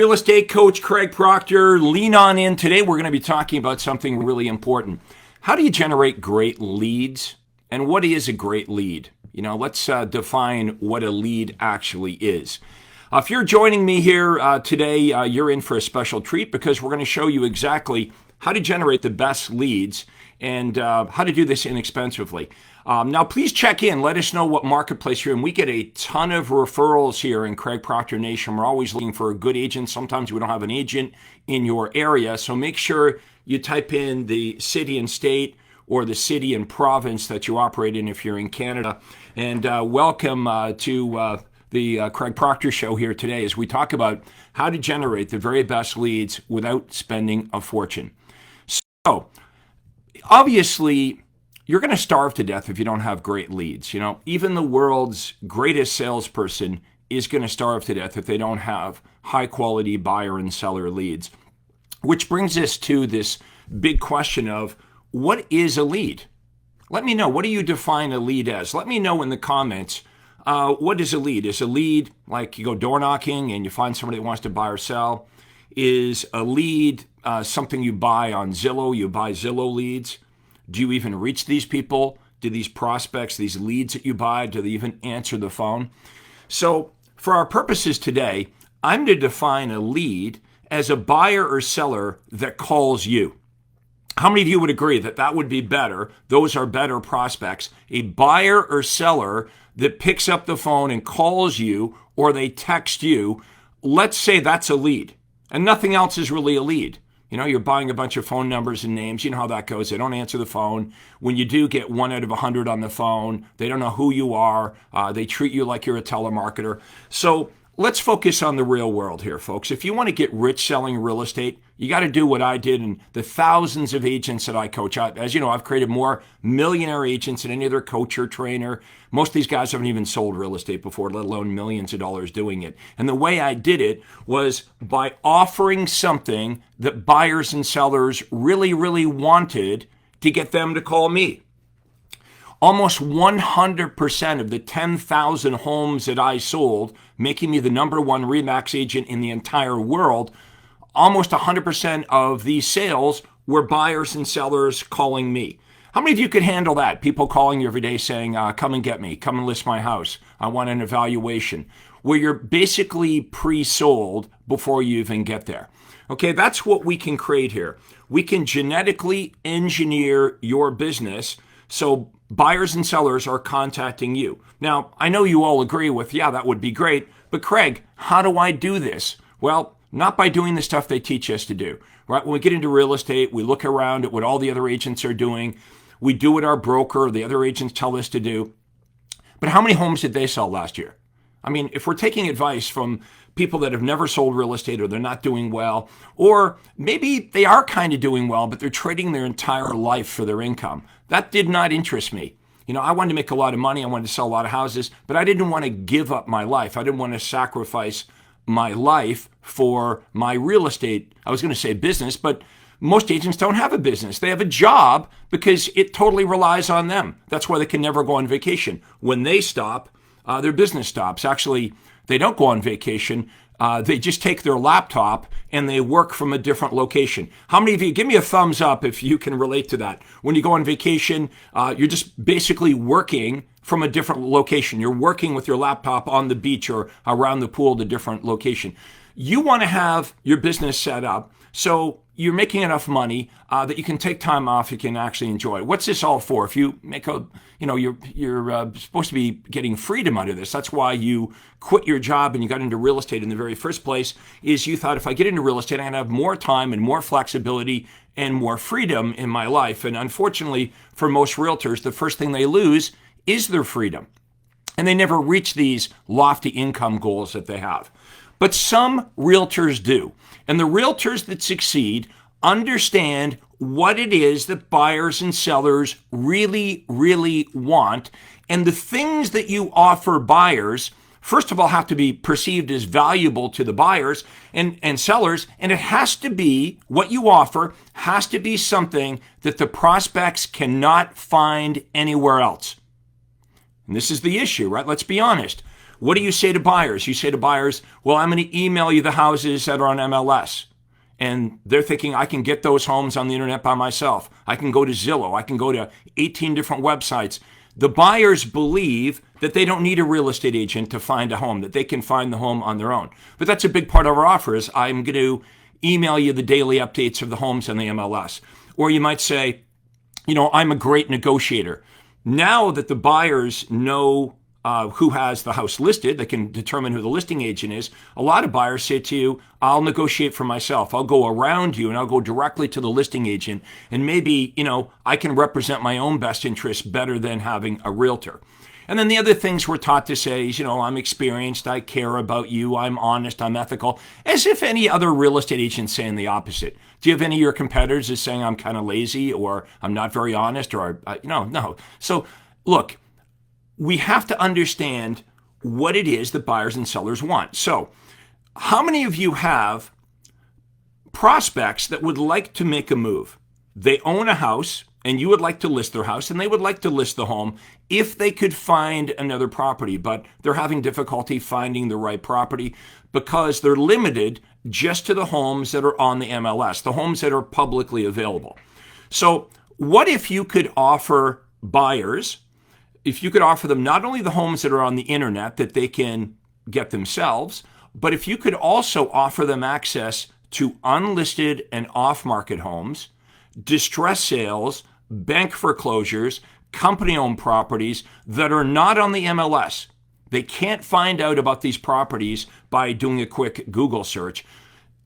real estate coach Craig Proctor. Lean on in. Today we're going to be talking about something really important. How do you generate great leads? And what is a great lead? Let's define what a lead actually is. If you're joining me here today, you're in for a special treat because we're going to show you exactly how to generate the best leads and how to do this inexpensively. Now, please check in. Let us know what marketplace you're in. We get a ton of referrals here in Craig Proctor Nation. We're always looking for a good agent. Sometimes we don't have an agent in your area. So make sure you type in the city and state or the city and province that you operate in if you're in Canada. And welcome to the Craig Proctor Show here today as we talk about how to generate the very best leads without spending a fortune. So, obviously, you're going to starve to death if you don't have great leads. Even the world's greatest salesperson is going to starve to death if they don't have high quality buyer and seller leads. Which brings us to this big question of what is a lead? Let me know. What do you define a lead as? Let me know in the comments. What is a lead? Is a lead like you go door knocking and you find somebody that wants to buy or sell? Is a lead something you buy on Zillow? You buy Zillow leads? Do you even reach these people? Do these prospects, these leads that you buy, do they even answer the phone? So for our purposes today, I'm going to define a lead as a buyer or seller that calls you. How many of you would agree that that would be better? Those are better prospects. A buyer or seller that picks up the phone and calls you or they text you, let's say that's a lead. And nothing else is really a lead. You're buying a bunch of phone numbers and names. You know how that goes. They don't answer the phone. When you do get 1 out of 100 on the phone, they don't know who you are. They treat you like you're a telemarketer. So let's focus on the real world here, folks. If you want to get rich selling real estate, you got to do what I did and the thousands of agents that I coach. As you know, I've created more millionaire agents than any other coach or trainer. Most of these guys haven't even sold real estate before, let alone millions of dollars doing it. And the way I did it was by offering something that buyers and sellers really, really wanted to get them to call me. Almost 100% of the 10,000 homes that I sold, making me the number one RE/MAX agent in the entire world, almost 100% of these sales were buyers and sellers calling me. How many of you could handle that? People calling you every day saying, come and get me, come and list my house. I want an evaluation. Where you're basically pre-sold before you even get there. Okay, that's what we can create here. We can genetically engineer your business so buyers and sellers are contacting you. Now, I know you all agree with, yeah, that would be great, but Craig, how do I do this? Well, not by doing the stuff they teach us to do, right? When we get into real estate, we look around at what all the other agents are doing. We do what our broker, the other agents tell us to do. But how many homes did they sell last year? I mean, if we're taking advice from people that have never sold real estate or they're not doing well, or maybe they are kind of doing well, but they're trading their entire life for their income. That did not interest me. I wanted to make a lot of money. I wanted to sell a lot of houses, but I didn't want to give up my life. I didn't want to sacrifice my life for my real estate. I was going to say business, but most agents don't have a business. They have a job because it totally relies on them. That's why they can never go on vacation. When they stop, their business stops. Actually, they don't go on vacation. They just take their laptop and they work from a different location. How many of you, give me a thumbs up if you can relate to that. When you go on vacation, you're just basically working from a different location. You're working with your laptop on the beach or around the pool at a different location. You want to have your business set up so you're making enough money that you can take time off, you can actually enjoy. What's this all for? If you make you're supposed to be getting freedom out of this. That's why you quit your job and you got into real estate in the very first place, is you thought if I get into real estate, I'm going to have more time and more flexibility and more freedom in my life. And unfortunately, for most realtors, the first thing they lose is their freedom. And they never reach these lofty income goals that they have. But some realtors do. And the realtors that succeed understand what it is that buyers and sellers really, really want. And the things that you offer buyers, first of all, have to be perceived as valuable to the buyers and sellers. And it has to be, what you offer has to be something that the prospects cannot find anywhere else. And this is the issue, right? Let's be honest. What do you say to buyers? You say to buyers, well, I'm going to email you the houses that are on MLS. And they're thinking, I can get those homes on the internet by myself. I can go to Zillow. I can go to 18 different websites. The buyers believe that they don't need a real estate agent to find a home, that they can find the home on their own. But that's a big part of our offer is I'm going to email you the daily updates of the homes on the MLS. Or you might say, I'm a great negotiator. Now that the buyers know who has the house listed, they can determine who the listing agent is. A lot of buyers say to you, I'll negotiate for myself. I'll go around you and I'll go directly to the listing agent. And maybe, I can represent my own best interests better than having a realtor. And then the other things we're taught to say is, I'm experienced, I care about you, I'm honest, I'm ethical, as if any other real estate agent's saying the opposite. Do you have any of your competitors is saying I'm kind of lazy or I'm not very honest or, no. So look, we have to understand what it is that buyers and sellers want. So how many of you have prospects that would like to make a move? They own a house and you would like to list their house and they would like to list the home if they could find another property, but they're having difficulty finding the right property because they're limited just to the homes that are on the MLS, the homes that are publicly available. So what if you could offer buyers, if you could offer them not only the homes that are on the internet that they can get themselves, but if you could also offer them access to unlisted and off-market homes, distress sales, bank foreclosures, company-owned properties that are not on the MLS. They can't find out about these properties by doing a quick Google search.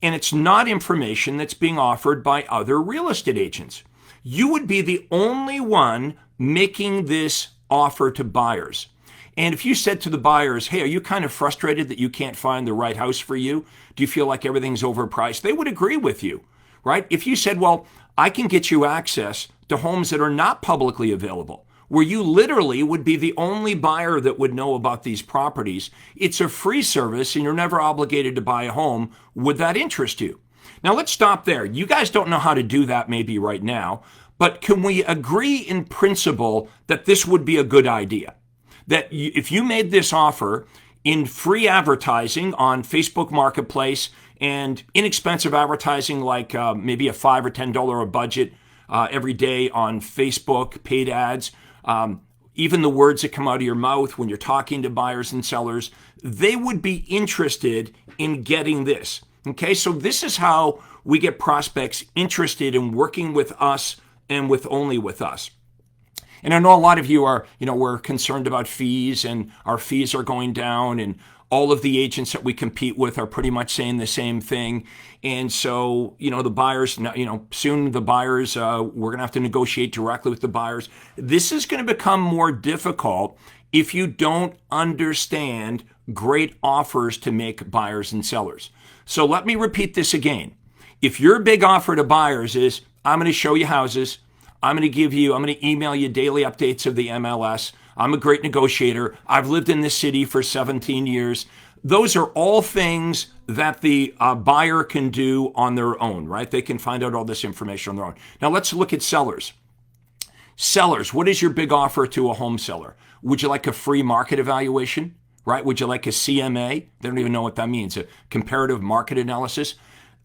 And it's not information that's being offered by other real estate agents. You would be the only one making this offer to buyers. And if you said to the buyers, hey, are you kind of frustrated that you can't find the right house for you? Do you feel like everything's overpriced? They would agree with you, right? If you said, well, I can get you access to homes that are not publicly available, where you literally would be the only buyer that would know about these properties. It's a free service and you're never obligated to buy a home. Would that interest you? Now let's stop there. You guys don't know how to do that maybe right now, but can we agree in principle that this would be a good idea? That if you made this offer in free advertising on Facebook Marketplace and inexpensive advertising like maybe a $5 or $10 a budget every day on Facebook, paid ads, even the words that come out of your mouth when you're talking to buyers and sellers, they would be interested in getting this. Okay, so this is how we get prospects interested in working with us and only with us. And I know a lot of you are, we're concerned about fees and our fees are going down and all of the agents that we compete with are pretty much saying the same thing. And so, the buyers, soon the buyers, we're going to have to negotiate directly with the buyers. This is going to become more difficult if you don't understand great offers to make buyers and sellers. So let me repeat this again. If your big offer to buyers is, I'm going to show you houses, I'm going to email you daily updates of the MLS. I'm a great negotiator. I've lived in this city for 17 years. Those are all things that the buyer can do on their own, right? They can find out all this information on their own. Now let's look at sellers. Sellers, what is your big offer to a home seller? Would you like a free market evaluation, right? Would you like a CMA? They don't even know what that means, a comparative market analysis.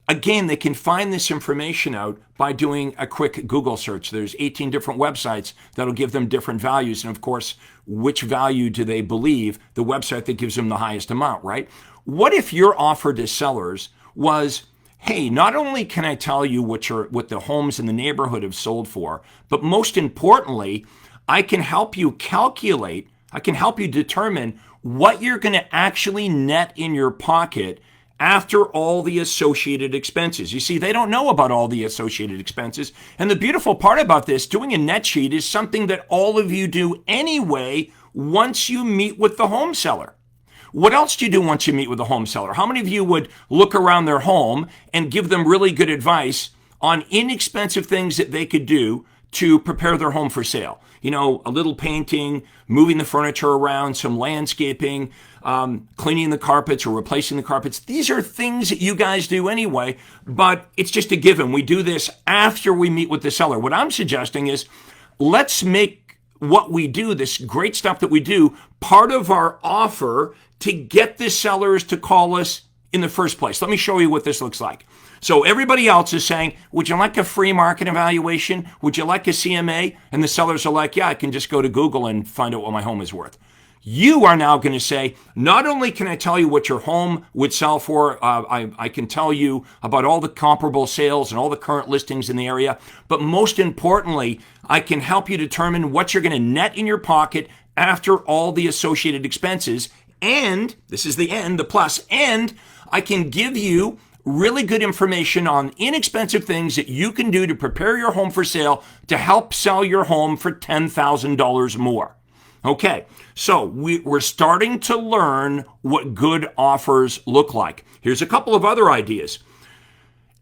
Again, they can find this information out by doing a quick Google search. There's 18 different websites that'll give them different values. And of course, which value do they believe? The website that gives them the highest amount, right? What if your offer to sellers was, hey, not only can I tell you what the homes in the neighborhood have sold for, but most importantly, I can help you calculate, I can help you determine what you're going to actually net in your pocket after all the associated expenses. You see, they don't know about all the associated expenses. And the beautiful part about this, doing a net sheet is something that all of you do anyway once you meet with the home seller. What else do you do once you meet with the home seller? How many of you would look around their home and give them really good advice on inexpensive things that they could do to prepare their home for sale? A little painting, moving the furniture around, some landscaping, cleaning the carpets or replacing the carpets. These are things that you guys do anyway, but it's just a given. We do this after we meet with the seller. What I'm suggesting is let's make what we do, this great stuff that we do, part of our offer to get the sellers to call us in the first place. Let me show you what this looks like. So everybody else is saying, would you like a free market evaluation? Would you like a CMA? And the sellers are like, yeah, I can just go to Google and find out what my home is worth. You are now going to say, not only can I tell you what your home would sell for, I can tell you about all the comparable sales and all the current listings in the area, but most importantly, I can help you determine what you're going to net in your pocket after all the associated expenses. And this is the end, the plus, and I can give you really good information on inexpensive things that you can do to prepare your home for sale to help sell your home for $10,000 more. Okay, so we're starting to learn what good offers look like. Here's a couple of other ideas.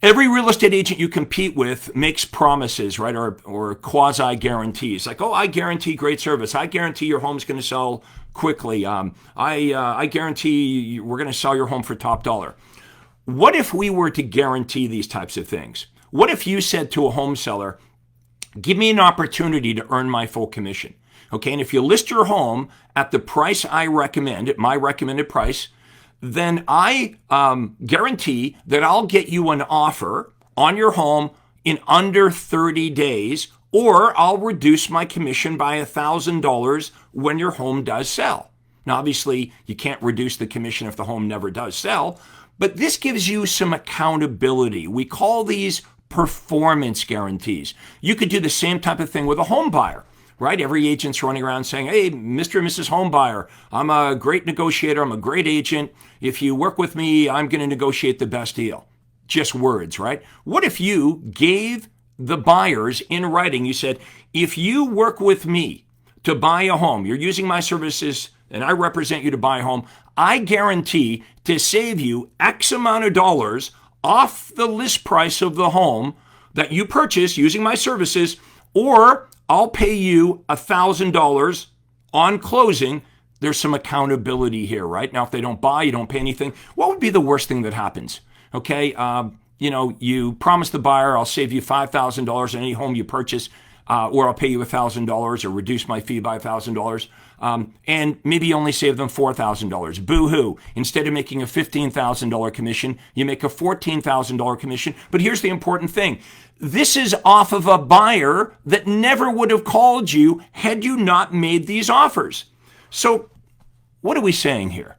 Every real estate agent you compete with makes promises, right, or quasi-guarantees. Like, oh, I guarantee great service. I guarantee your home's going to sell quickly. I guarantee we're going to sell your home for top dollar. What if we were to guarantee these types of things? What if you said to a home seller, give me an opportunity to earn my full commission? Okay, and if you list your home at the price I recommend, at my recommended price, then I guarantee that I'll get you an offer on your home in under 30 days, or I'll reduce my commission by $1,000 when your home does sell. Now, obviously, you can't reduce the commission if the home never does sell, but this gives you some accountability. We call these performance guarantees. You could do the same type of thing with a home buyer. Right? Every agent's running around saying, hey, Mr. and Mrs. Homebuyer, I'm a great negotiator. I'm a great agent. If you work with me, I'm going to negotiate the best deal. Just words, right? What if you gave the buyers in writing, you said, if you work with me to buy a home, you're using my services and I represent you to buy a home, I guarantee to save you X amount of dollars off the list price of the home that you purchase using my services, or I'll pay you $1,000 on closing. There's some accountability here, right? Now, if they don't buy, you don't pay anything. What would be the worst thing that happens? Okay, you promise the buyer, I'll save you $5,000 on any home you purchase, or I'll pay you $1,000 or reduce my fee by $1,000. And maybe you only save them $4,000. Boo-hoo. Instead of making a $15,000 commission, you make a $14,000 commission. But here's the important thing. This is off of a buyer that never would have called you had you not made these offers. So what are we saying here?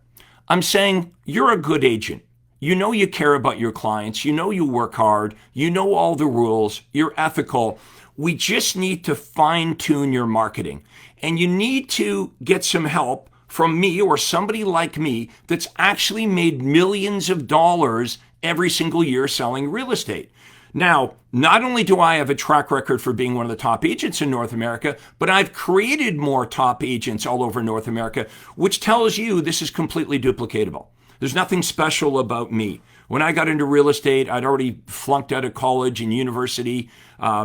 I'm saying you're a good agent. You know you care about your clients. You know you work hard. You know all the rules. You're ethical. We just need to fine-tune your marketing. And you need to get some help from me or somebody like me that's actually made millions of dollars every single year selling real estate. Now, not only do I have a track record for being one of the top agents in North America, but I've created more top agents all over North America, which tells you this is completely duplicatable. There's nothing special about me. When I got into real estate, I'd already flunked out of college and university.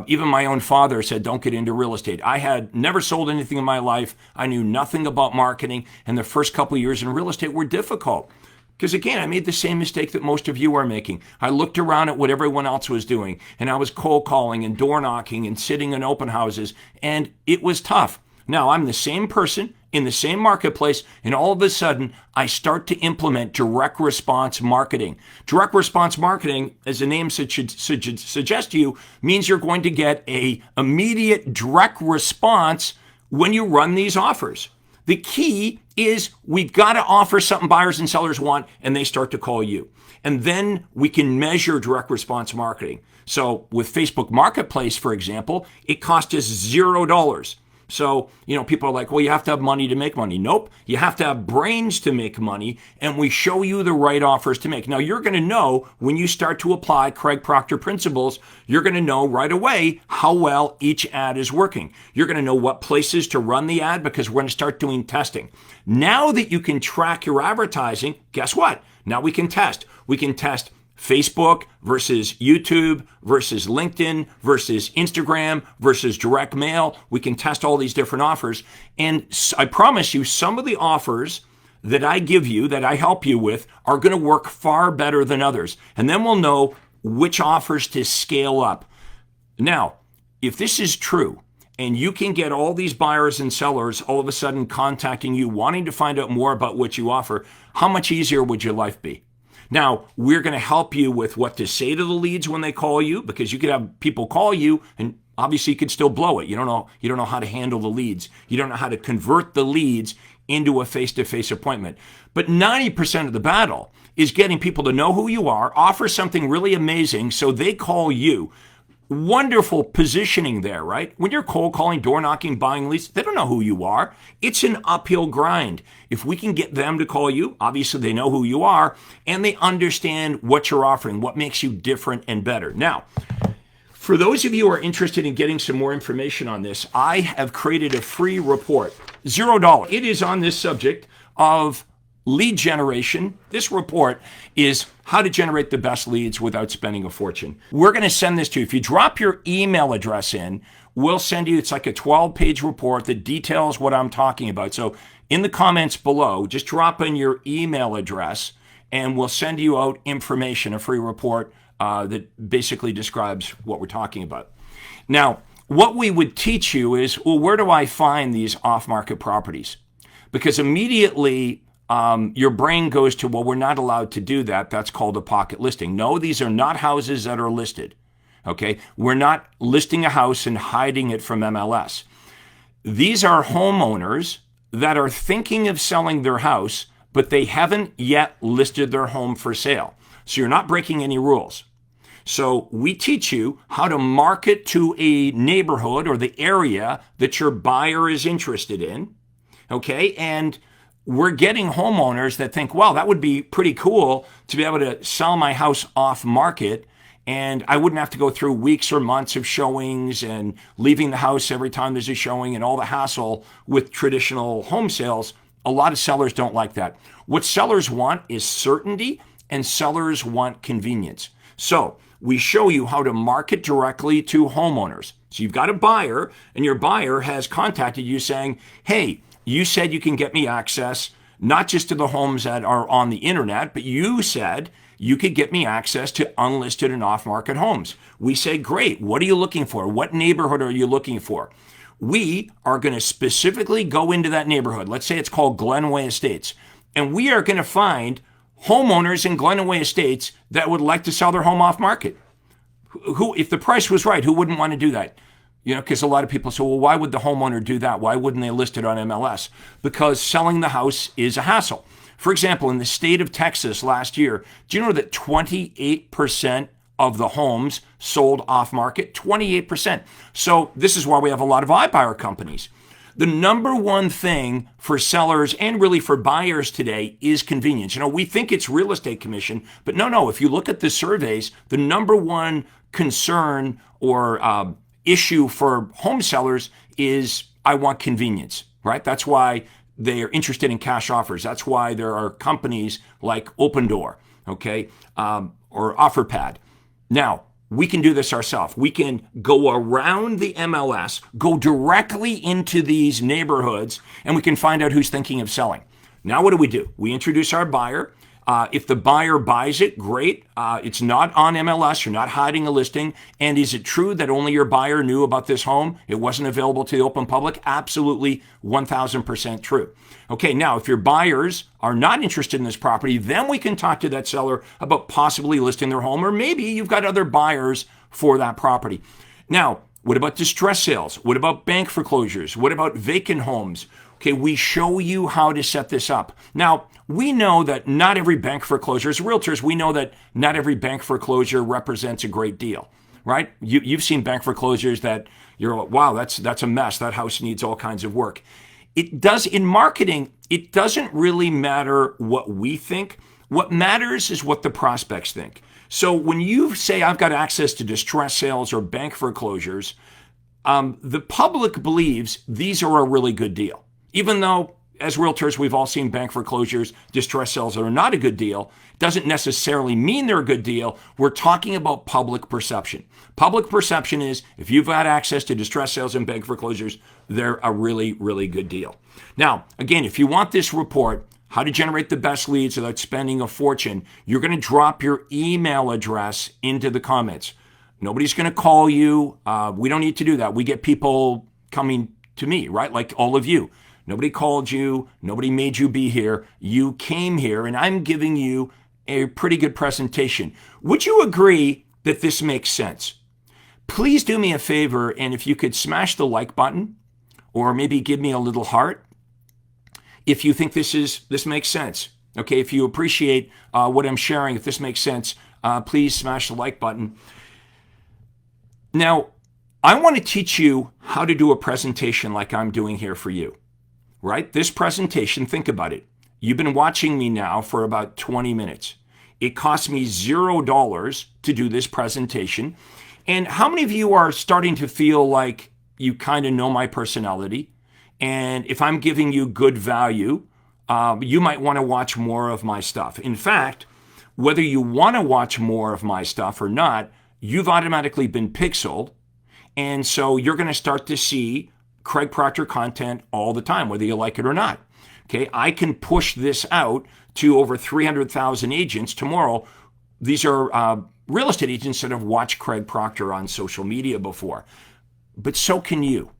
Even my own father said, don't get into real estate. I had never sold anything in my life. I knew nothing about marketing. And the first couple of years in real estate were difficult. Because again, I made the same mistake that most of you are making. I looked around at what everyone else was doing, and I was cold calling and door knocking and sitting in open houses, and it was tough. Now, I'm the same person in the same marketplace, and all of a sudden, I start to implement direct response marketing. Direct response marketing, as the name should suggest to you, means you're going to get an immediate direct response when you run these offers. The key is we've got to offer something buyers and sellers want, and they start to call you. And then we can measure direct response marketing. So with Facebook Marketplace, for example, it cost us $0. So, people are like, well, you have to have money to make money. Nope. You have to have brains to make money, and we show you the right offers to make. Now, you're going to know when you start to apply Craig Proctor principles, you're going to know right away how well each ad is working. You're going to know what places to run the ad because we're going to start doing testing. Now that you can track your advertising, guess what? Now we can test. We can test Facebook versus YouTube versus LinkedIn versus Instagram versus direct mail. We can test all these different offers. And I promise you, some of the offers that I give you, that I help you with, are going to work far better than others. And then we'll know which offers to scale up. Now, if this is true, and you can get all these buyers and sellers all of a sudden contacting you, wanting to find out more about what you offer, how much easier would your life be? Now, we're going to help you with what to say to the leads when they call you, because you could have people call you and obviously you could still blow it. You don't know how to handle the leads. You don't know how to convert the leads into a face-to-face appointment. But 90% of the battle is getting people to know who you are, offer something really amazing so they call you. Wonderful positioning there, right? When you're cold calling, door knocking, buying leads, they don't know who you are. It's an uphill grind. If we can get them to call you, obviously they know who you are and they understand what you're offering, what makes you different and better. Now, for those of you who are interested in getting some more information on this, I have created a free report, $0. It is on this subject of lead generation. This report is how to generate the best leads without spending a fortune. We're going to send this to you. If you drop your email address in, we'll send you, it's like a 12-page report that details what I'm talking about. So in the comments below, just drop in your email address and we'll send you out information, a free report that basically describes what we're talking about. Now, what we would teach you is, well, where do I find these off-market properties? Because immediately your brain goes to, well, we're not allowed to do that. That's called a pocket listing. No, these are not houses that are listed. Okay, we're not listing a house and hiding it from MLS. These are homeowners that are thinking of selling their house, but they haven't yet listed their home for sale. So you're not breaking any rules. So we teach you how to market to a neighborhood or the area that your buyer is interested in. Okay, and we're getting homeowners that think, wow, that would be pretty cool to be able to sell my house off market, and I wouldn't have to go through weeks or months of showings and leaving the house every time there's a showing and all the hassle with traditional home sales. A lot of sellers don't like that. What sellers want is certainty, and sellers want convenience. So we show you how to market directly to homeowners. So you've got a buyer, and your buyer has contacted you saying, hey, you said you can get me access, not just to the homes that are on the internet, but you said you could get me access to unlisted and off-market homes. We say, great. What are you looking for? What neighborhood are you looking for? We are going to specifically go into that neighborhood. Let's say it's called Glenway Estates. And we are going to find homeowners in Glenway Estates that would like to sell their home off-market. Who, if the price was right, who wouldn't want to do that? You know, because a lot of people say, well, why would the homeowner do that? Why wouldn't they list it on MLS? Because selling the house is a hassle. For example, in the state of Texas last year, do you know that 28% of the homes sold off market? 28%. So this is why we have a lot of iBuyer companies. The number one thing for sellers and really for buyers today is convenience. You know, we think it's real estate commission, but no, if you look at the surveys, the number one concern or issue for home sellers is, I want convenience, right? That's why they are interested in cash offers. That's why there are companies like Open Door, okay, or OfferPad. Now, we can do this ourselves. We can go around the MLS, go directly into these neighborhoods, and we can find out who's thinking of selling. Now, what do? We introduce our buyer. If the buyer buys it, great. It's not on MLS. You're not hiding a listing. And is it true that only your buyer knew about this home? It wasn't available to the open public? Absolutely 1,000% true. Okay, now if your buyers are not interested in this property, then we can talk to that seller about possibly listing their home, or maybe you've got other buyers for that property. Now, what about distress sales? What about bank foreclosures? What about vacant homes? Okay, we show you how to set this up. Now, we know that not every bank foreclosure, as realtors, we know that not every bank foreclosure represents a great deal, right? You've seen bank foreclosures that you're like, wow, that's a mess. That house needs all kinds of work. It does, in marketing, it doesn't really matter what we think. What matters is what the prospects think. So when you say, I've got access to distress sales or bank foreclosures, the public believes these are a really good deal. Even though, as realtors, we've all seen bank foreclosures, distress sales that are not a good deal, doesn't necessarily mean they're a good deal. We're talking about public perception. Public perception is, if you've got access to distress sales and bank foreclosures, they're a really, really good deal. Now, again, if you want this report, how to generate the best leads without spending a fortune, you're going to drop your email address into the comments. Nobody's going to call you. We don't need to do that. We get people coming to me, right? Like all of you. Nobody called you. Nobody made you be here. You came here, and I'm giving you a pretty good presentation. Would you agree that this makes sense? Please do me a favor, and if you could smash the like button, or maybe give me a little heart, if you think this makes sense. Okay, if you appreciate what I'm sharing, if this makes sense, please smash the like button. Now, I want to teach you how to do a presentation like I'm doing here for you, right? This presentation, think about it. You've been watching me now for about 20 minutes. It cost me $0 to do this presentation. And how many of you are starting to feel like you kind of know my personality? And if I'm giving you good value, you might want to watch more of my stuff. In fact, whether you want to watch more of my stuff or not, you've automatically been pixeled. And so you're going to start to see Craig Proctor content all the time, whether you like it or not. Okay, I can push this out to over 300,000 agents tomorrow. These are real estate agents that have watched Craig Proctor on social media before. But so can you.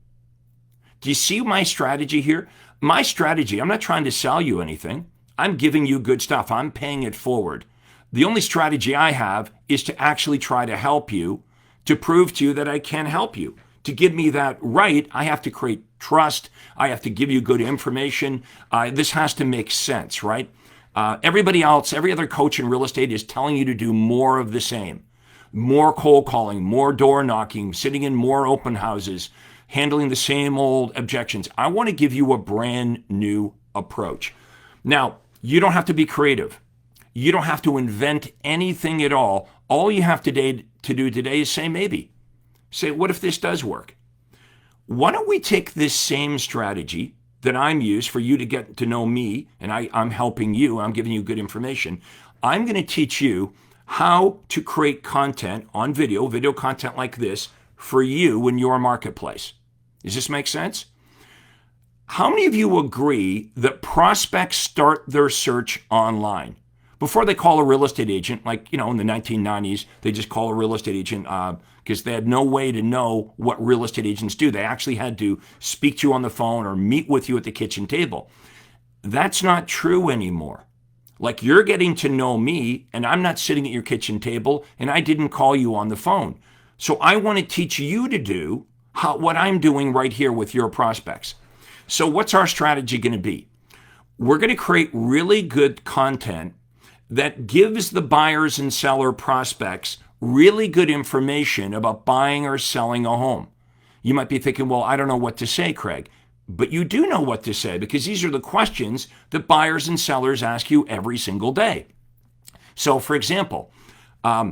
Do you see my strategy here? My strategy, I'm not trying to sell you anything. I'm giving you good stuff. I'm paying it forward. The only strategy I have is to actually try to help you, to prove to you that I can help you. To give me that right, I have to create trust. I have to give you good information. This has to make sense, right? Everybody else, every other coach in real estate is telling you to do more of the same. More cold calling, more door knocking, sitting in more open houses, handling the same old objections. I want to give you a brand new approach. Now, you don't have to be creative. You don't have to invent anything at all. All you have to do today is say maybe. Say, what if this does work? Why don't we take this same strategy that I'm used for you to get to know me, and I'm helping you, I'm giving you good information. I'm going to teach you how to create content on video content like this for you in your marketplace. Does this make sense? How many of you agree that prospects start their search online? Before they call a real estate agent, like, in the 1990s, they just call a real estate agent because they had no way to know what real estate agents do. They actually had to speak to you on the phone or meet with you at the kitchen table. That's not true anymore. Like, you're getting to know me, and I'm not sitting at your kitchen table, and I didn't call you on the phone. So I want to teach you to do what I'm doing right here with your prospects. So what's our strategy going to be? We're going to create really good content that gives the buyers and seller prospects really good information about buying or selling a home. You might be thinking, well, I don't know what to say, Craig. But you do know what to say, because these are the questions that buyers and sellers ask you every single day. So, for example,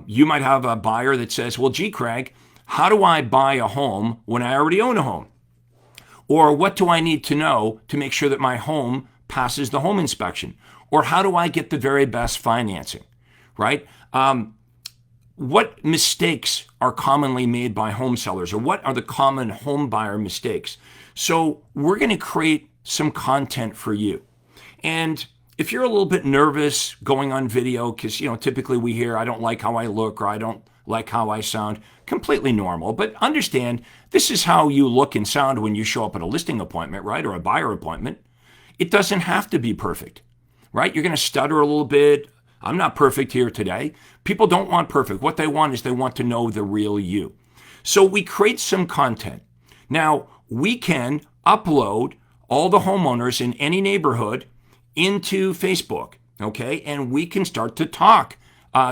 you might have a buyer that says, well, gee, Craig, how do I buy a home when I already own a home? Or what do I need to know to make sure that my home passes the home inspection? Or how do I get the very best financing, right? What mistakes are commonly made by home sellers, or what are the common home buyer mistakes? So we're going to create some content for you. And if you're a little bit nervous going on video, because, typically we hear, I don't like how I look, or I don't like how I sound, completely normal. But understand, this is how you look and sound when you show up at a listing appointment, right? Or a buyer appointment. It doesn't have to be perfect, right? You're going to stutter a little bit. I'm not perfect here today. People don't want perfect. What they want is they want to know the real you. So we create some content. Now, we can upload all the homeowners in any neighborhood into Facebook, okay? And we can start to talk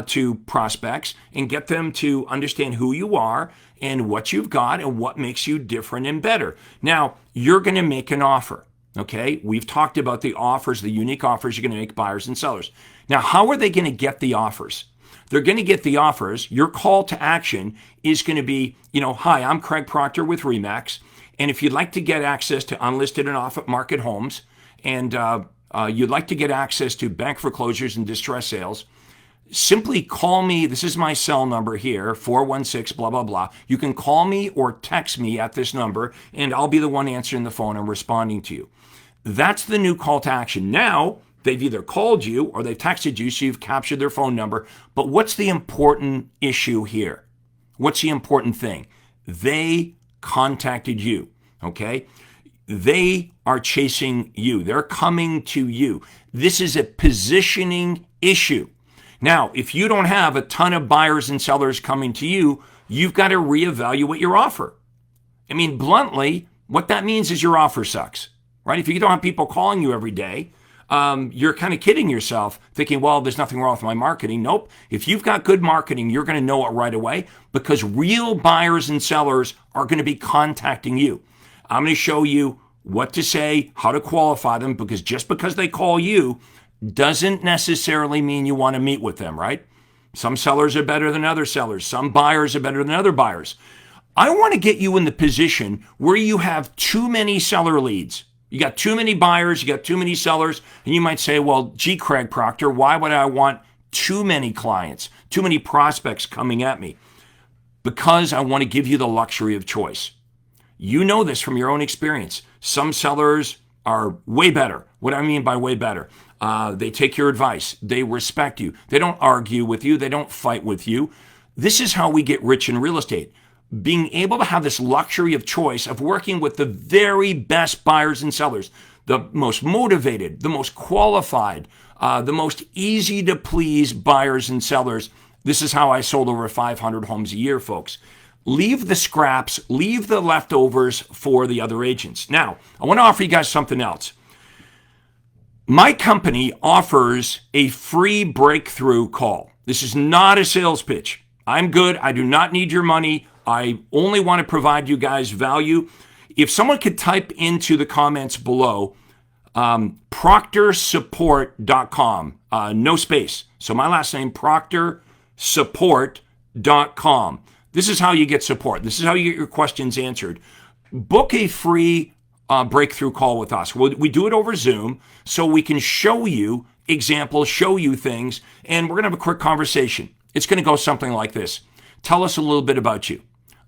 to prospects and get them to understand who you are and what you've got and what makes you different and better. Now, you're going to make an offer, okay? We've talked about the offers, the unique offers you're going to make buyers and sellers. Now, how are they going to get the offers? They're going to get the offers. Your call to action is going to be, hi, I'm Craig Proctor with RE/MAX. And if you'd like to get access to unlisted and off-market homes, and you'd like to get access to bank foreclosures and distress sales, simply call me. This is my cell number here, 416 blah, blah, blah. You can call me or text me at this number, and I'll be the one answering the phone and responding to you. That's the new call to action. Now, they've either called you or they've texted you, so you've captured their phone number. But what's the important issue here? What's the important thing? They contacted you. okay? They are chasing you. They're coming to you. This is a positioning issue. Now, if you don't have a ton of buyers and sellers coming to you, you've got to reevaluate your offer. I mean, bluntly, what that means is your offer sucks, right? If you don't have people calling you every day, you're kind of kidding yourself, thinking, well, there's nothing wrong with my marketing. Nope. If you've got good marketing, you're going to know it right away because real buyers and sellers are going to be contacting you. I'm going to show you what to say, how to qualify them, because just because they call you doesn't necessarily mean you want to meet with them, right? Some sellers are better than other sellers. Some buyers are better than other buyers. I want to get you in the position where you have too many seller leads. You got too many buyers, you got too many sellers, and you might say, well, gee, Craig Proctor, why would I want too many clients, too many prospects coming at me? Because I want to give you the luxury of choice. You know this from your own experience. Some sellers are way better. What do I mean by way better? They take your advice. They respect you. They don't argue with you. They don't fight with you. This is how we get rich in real estate. Being able to have this luxury of choice of working with the very best buyers and sellers, the most motivated, the most qualified, the most easy to please buyers and sellers. This is how I sold over 500 homes a year, folks. Leave the scraps, leave the leftovers for the other agents. Now, I want to offer you guys something else. My company offers a free breakthrough call. This is not a sales pitch. I'm good. I do not need your money. I only want to provide you guys value. If someone could type into the comments below, proctorsupport.com, no space. So my last name, proctorsupport.com. This is how you get support. This is how you get your questions answered. Book a free breakthrough call with us. We do it over Zoom so we can show you examples, show you things, and we're going to have a quick conversation. It's going to go something like this. Tell us a little bit about you.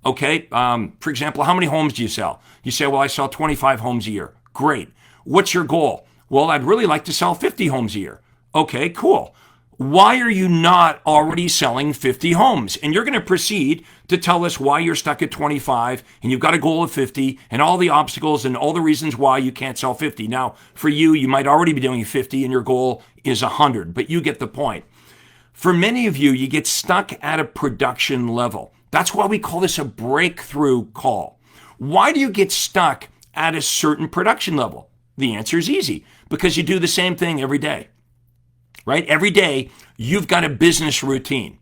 Okay, for example, how many homes do you sell? You say, well, I sell 25 homes a year. Great. What's your goal? Well, I'd really like to sell 50 homes a year. Okay, cool. Why are you not already selling 50 homes? And you're going to proceed to tell us why you're stuck at 25 and you've got a goal of 50 and all the obstacles and all the reasons why you can't sell 50. Now, for you, you might already be doing 50 and your goal is 100, but you get the point. For many of you, you get stuck at a production level. That's why we call this a breakthrough call. Why do you get stuck at a certain production level? The answer is easy, because you do the same thing every day, right? Every day, you've got a business routine,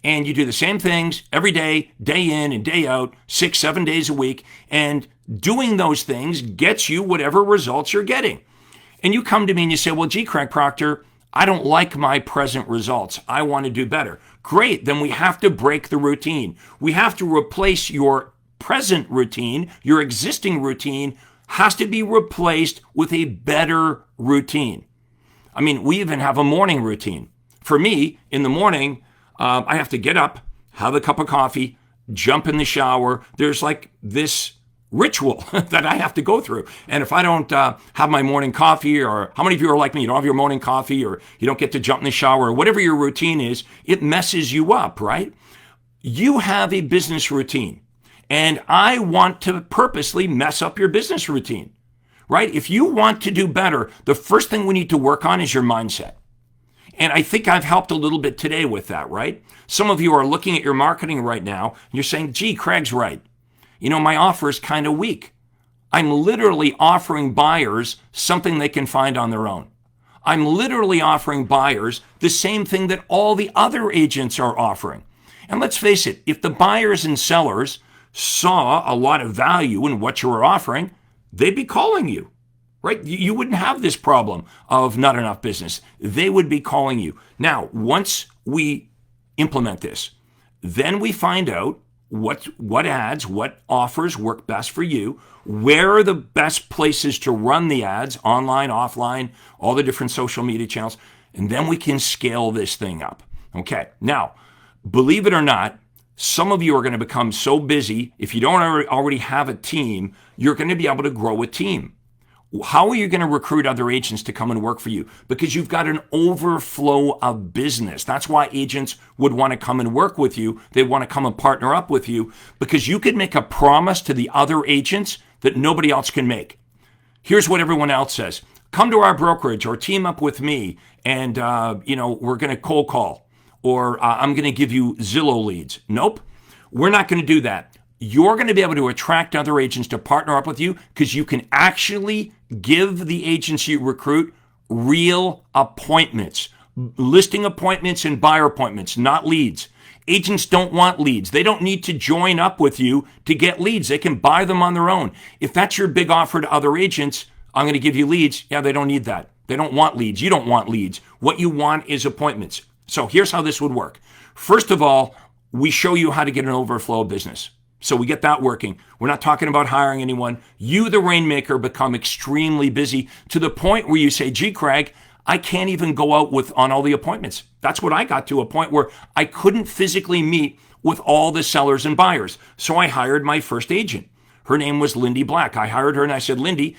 and you do the same things every day, day in and day out, 6-7 days a week, and doing those things gets you whatever results you're getting. And you come to me and you say, well, gee, Craig Proctor, I don't like my present results. I want to do better. Great. Then we have to break the routine. We have to replace your present routine. Your existing routine has to be replaced with a better routine. I mean, we even have a morning routine. For me, in the morning, I have to get up, have a cup of coffee, jump in the shower. There's like this ritual that I have to go through. And if I don't have my morning coffee, or how many of you are like me, you don't have your morning coffee, or you don't get to jump in the shower, or whatever your routine is, it messes you up, right? You have a business routine, and I want to purposely mess up your business routine, right? If you want to do better, the first thing we need to work on is your mindset. And I think I've helped a little bit today with that, right? Some of you are looking at your marketing right now, and you're saying, gee, Craig's right. You know, my offer is kind of weak. I'm literally offering buyers something they can find on their own. I'm literally offering buyers the same thing that all the other agents are offering. And let's face it, if the buyers and sellers saw a lot of value in what you were offering, they'd be calling you, right? You wouldn't have this problem of not enough business. They would be calling you. Now, once we implement this, then we find out what ads, what offers work best for you, where are the best places to run the ads, online, offline, all the different social media channels, and then we can scale this thing up. Okay, now, believe it or not, some of you are going to become so busy, if you don't already have a team, you're going to be able to grow a team. How are you going to recruit other agents to come and work for you? Because you've got an overflow of business. That's why agents would want to come and work with you. They want to come and partner up with you, because you could make a promise to the other agents that nobody else can make. Here's what everyone else says. Come to our brokerage or team up with me and, we're going to cold call or I'm going to give you Zillow leads. Nope, we're not going to do that. You're going to be able to attract other agents to partner up with you because you can actually give the agents you recruit real appointments, listing appointments and buyer appointments, not leads. Agents don't want leads. They don't need to join up with you to get leads. They can buy them on their own. If that's your big offer to other agents, I'm going to give you leads. Yeah, they don't need that. They don't want leads. You don't want leads. What you want is appointments. So here's how this would work. First of all, we show you how to get an overflow business. So we get that working. We're not talking about hiring anyone. You, the rainmaker, become extremely busy to the point where you say, gee, Craig, I can't even go out on all the appointments. That's what I got to, a point where I couldn't physically meet with all the sellers and buyers. So I hired my first agent. Her name was Lindy Black. I hired her and I said, Lindy,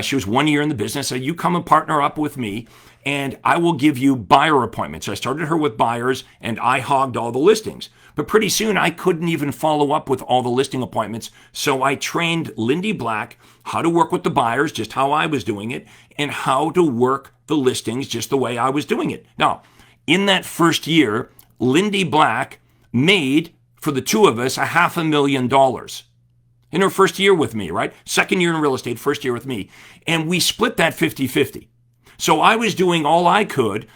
she was 1 year in the business. So you come and partner up with me and I will give you buyer appointments. I started her with buyers and I hogged all the listings. But pretty soon I couldn't even follow up with all the listing appointments. So I trained Lindy Black how to work with the buyers, just how I was doing it, and how to work the listings just the way I was doing it. Now, in that first year, Lindy Black made, for the two of us, $500,000 in her first year with me, right? Second year in real estate, first year with me. And we split that 50-50. So I was doing all I could,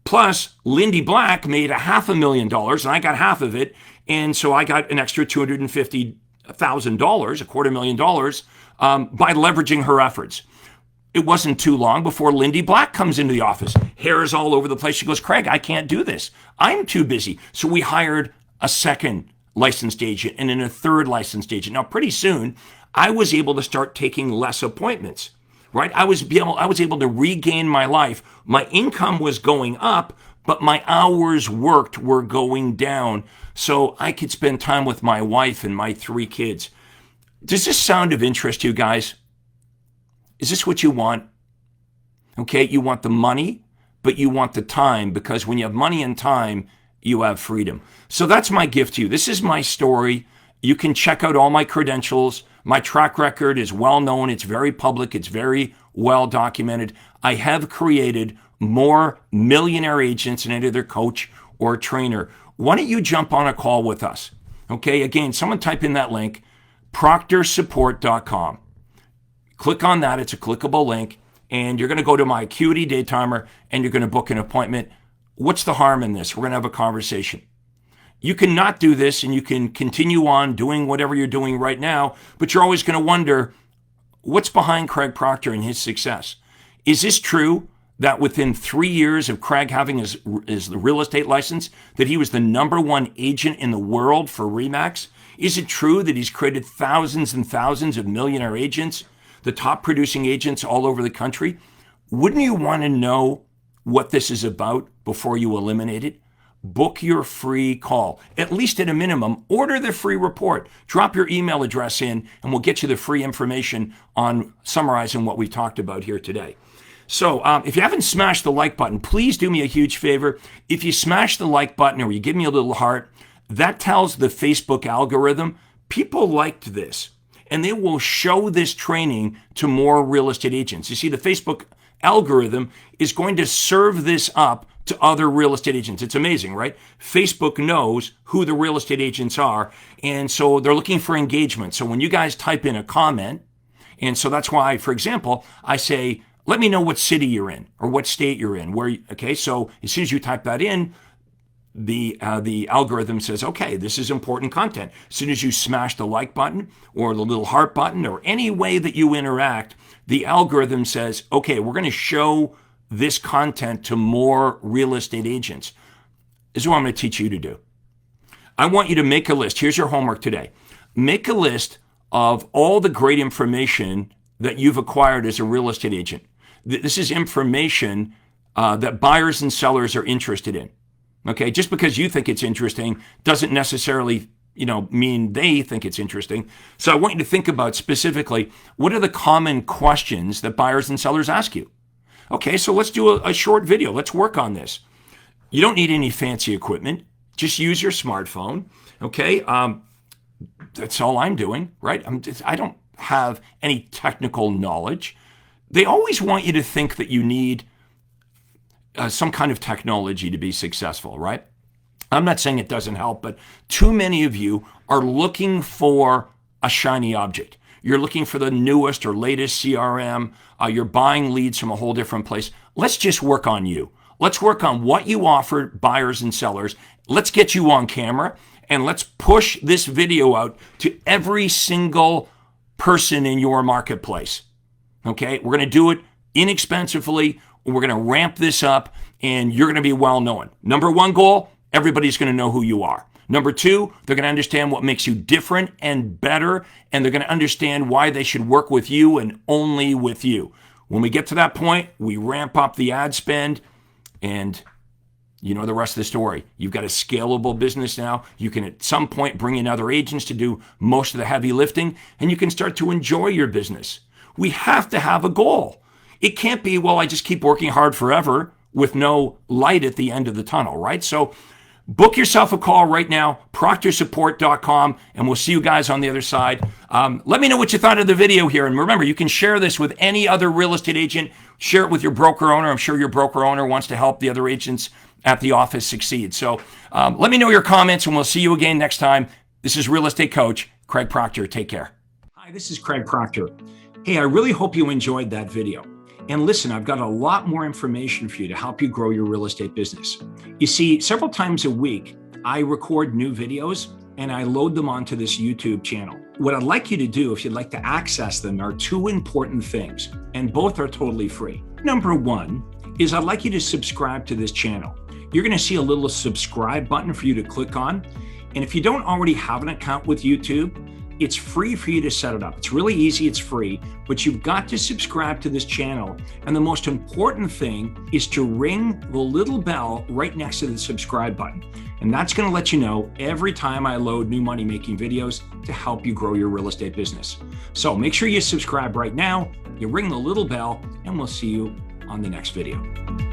plus Lindy Black made $500,000 and I got half of it. And so I got an extra $250,000, $250,000, by leveraging her efforts. It wasn't too long before Lindy Black comes into the office. Hair is all over the place. She goes, Craig, I can't do this. I'm too busy. So we hired a second licensed agent and then a third licensed agent. Now, pretty soon, I was able to start taking less appointments, right? I was able to regain my life. My income was going up, but my hours worked were going down. So I could spend time with my wife and my 3 kids. Does this sound of interest to you guys? Is this what you want? Okay, you want the money, but you want the time, because when you have money and time, you have freedom. So that's my gift to you. This is my story. You can check out all my credentials. My track record is well known. It's very public. It's very well documented. I have created more millionaire agents than any other coach or trainer. Why don't you jump on a call with us? Okay, again, someone type in that link, proctorsupport.com. Click on that. It's a clickable link. And you're going to go to my Acuity Day Timer and you're going to book an appointment. What's the harm in this? We're going to have a conversation. You can not do this and you can continue on doing whatever you're doing right now, but you're always going to wonder, what's behind Craig Proctor and his success? Is this true that within 3 years of Craig having his real estate license, that he was the #1 agent in the world for RE/MAX? Is it true that he's created thousands and thousands of millionaire agents, the top producing agents all over the country? Wouldn't you want to know what this is about before you eliminate it? Book your free call. At least at a minimum, order the free report. Drop your email address in and we'll get you the free information on summarizing what we talked about here today. So if you haven't smashed the like button, please do me a huge favor. If you smash the like button or you give me a little heart, that tells the Facebook algorithm people liked this and they will show this training to more real estate agents. You see, the Facebook algorithm is going to serve this up to other real estate agents. It's amazing, right? Facebook knows who the real estate agents are, and so they're looking for engagement. So when you guys type in a comment, and so that's why, for example, I say, let me know what city you're in or what state you're in. Okay, so as soon as you type that in, the algorithm says, okay, this is important content. As soon as you smash the like button or the little heart button or any way that you interact, the algorithm says, okay, we're going to show this content to more real estate agents. This is what I'm going to teach you to do. I want you to make a list. Here's your homework today. Make a list of all the great information that you've acquired as a real estate agent. This is information that buyers and sellers are interested in. Okay, just because you think it's interesting doesn't necessarily, mean they think it's interesting. So I want you to think about specifically, what are the common questions that buyers and sellers ask you? Okay, so let's do a short video. Let's work on this. You don't need any fancy equipment. Just use your smartphone. Okay, that's all I'm doing, right? have any technical knowledge. They always want you to think that you need some kind of technology to be successful, right? I'm not saying it doesn't help, but too many of you are looking for a shiny object. You're looking for the newest or latest CRM. You're buying leads from a whole different place. Let's just work on you. Let's work on what you offer buyers and sellers. Let's get you on camera, and let's push this video out to every single person in your marketplace. Okay? We're going to do it inexpensively. We're going to ramp this up, and you're going to be well known. Number one goal, everybody's going to know who you are. Number two, they're going to understand what makes you different and better, and they're going to understand why they should work with you and only with you. When we get to that point, we ramp up the ad spend, and you know the rest of the story. You've got a scalable business now. You can at some point bring in other agents to do most of the heavy lifting, and you can start to enjoy your business. We have to have a goal. It can't be, well, I just keep working hard forever with no light at the end of the tunnel, right? So book yourself a call right now, proctorsupport.com, and we'll see you guys on the other side. Let me know what you thought of the video here. And remember, you can share this with any other real estate agent. Share it with your broker owner. I'm sure your broker owner wants to help the other agents at the office succeed. So let me know your comments, and we'll see you again next time. This is Real Estate Coach Craig Proctor. Take care. Hi, this is Craig Proctor. Hey, I really hope you enjoyed that video. And listen, I've got a lot more information for you to help you grow your real estate business. You see, several times a week, I record new videos and I load them onto this YouTube channel. What I'd like you to do, if you'd like to access them, are two important things, and both are totally free. Number one is I'd like you to subscribe to this channel. You're going to see a little subscribe button for you to click on. And if you don't already have an account with YouTube, it's free for you to set it up. It's really easy, it's free, but you've got to subscribe to this channel. And the most important thing is to ring the little bell right next to the subscribe button. And that's going to let you know every time I load new money-making videos to help you grow your real estate business. So make sure you subscribe right now, you ring the little bell, and we'll see you on the next video.